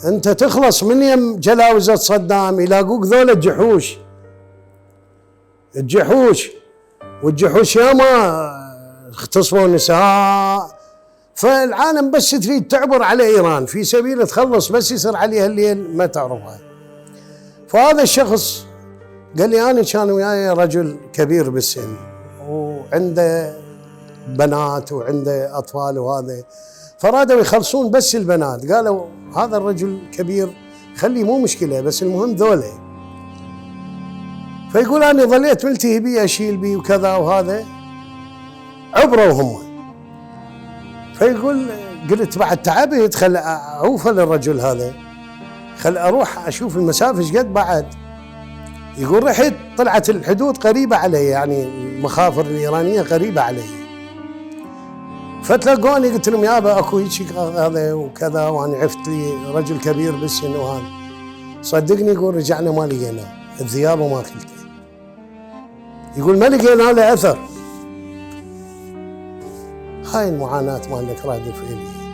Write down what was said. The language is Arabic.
انت تخلص من يم جلاوزة صدام يلاقوك ذولا الجحوش. والجحوش ياما اغتصبوا النساء. فالعالم بس تريد تعبر على ايران في سبيل تخلص، بس يصير عليها الليل ما تعرفها. فهذا الشخص قال لي انا كان وياي رجل كبير بالسن وعنده بنات وعنده اطفال وهذا، فرادوا يخلصون بس البنات. قالوا هذا الرجل كبير خليه مو مشكله، بس المهم ذولا. فيقول انا ظليت ملتهي بيه اشيل بيه وكذا وهذا، عبروا هم. فيقول قلت بعد تعبت خل اوصل للرجل هذا، خل اروح اشوف المسافه ايش قد بعد. يقول رحت طلعت الحدود قريبه علي، يعني المخافر الايرانيه قريبه علي. فتلقوني قلت لهم يابا اكو هيك هذا وكذا، وانا عرفت لي رجل كبير بالسن وهذا. صدقني يقول رجعنا ما لقيناه، الذياب وما اكلته. يقول ما لقينا له اثر. هاي المعاناه مالك راد الفعليه.